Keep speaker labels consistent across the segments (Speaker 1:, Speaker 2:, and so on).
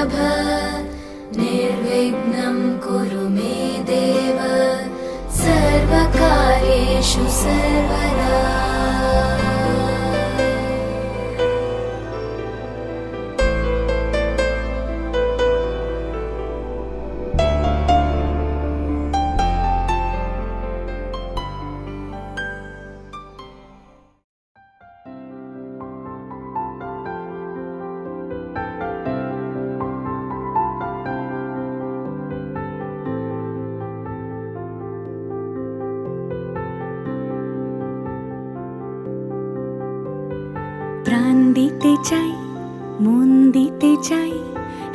Speaker 1: वरदानवरप्रभ निर्विघ्नं कुरु मे देव सर्वकार्येषु सर्वदा।
Speaker 2: প্রাণ দিতে চাই, মন দিতে চাই,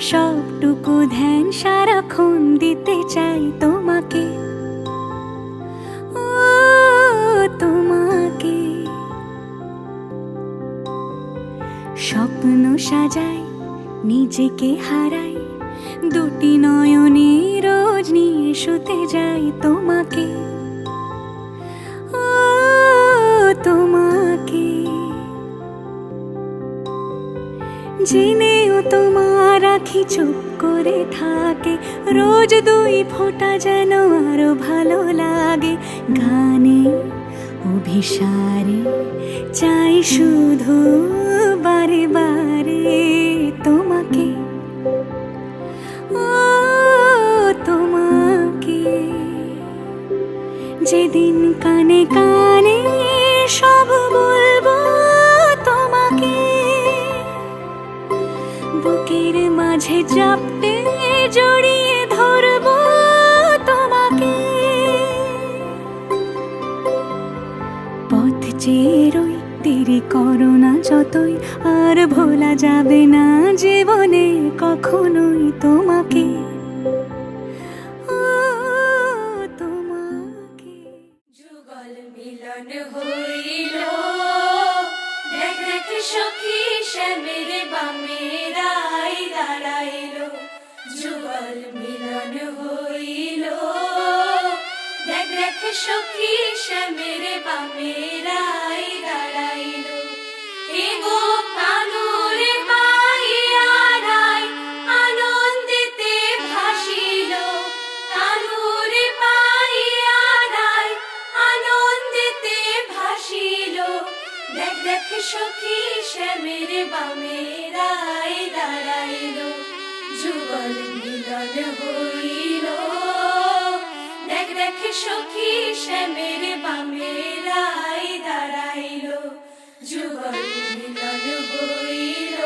Speaker 2: সবটুকু ধ্যান সারাক্ষণ দিতে চাই তোমাকে, ও তোমাকে। স্বপ্ন সাজাই, নিজেকে হারাই, দুটি নয়নে রোজ নিয়ে শুতে যাই তোমাকে, ও তোমাকে। জেনেও তোমার আখি চুপ করে থাকে, রোজ দুই ফোঁটা যেন আরো ভালো লাগে। গানে অভিসারে চাই শুধু বারে বারে তোমাকে, ও তোমাকে। যেদিন কানে কানে সব বলবো তোমাকে, বুকের মাঝে চাপতে জড়িয়ে ধরবো তোমাকে। পথ চেয়ে রই, দেরি করো না যতই, আর ভোলা যাবে না জীবনে কখনোই তোমাকে, ও তোমাকে।
Speaker 1: যুগল মিলন হইল, দেখ দেখ সখী শ্যামের বামে রাই দাঁড়াইল। যুগল মিলন হইল, দেখ দেখ সখী শ্যামের বামে রাই দাঁড়াইল। এগো কানুরে পাইয়া রাই আনন্দিতে ভাসিল। কানুরে পাইয়া রাই আনন্দিতে ভাসিল। দেখ দেখ সখী শ্যামের বামে রাই দাঁড়াইল। যুগল মিলন হইল, দেখ দেখ সখী শ্যামের বামে রাই দাঁড়াইল। যুগল মিলন হইল,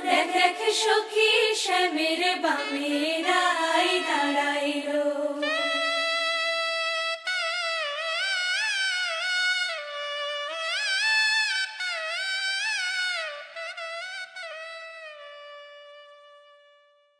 Speaker 1: দেখ দেখ সখী শ্যামের বামে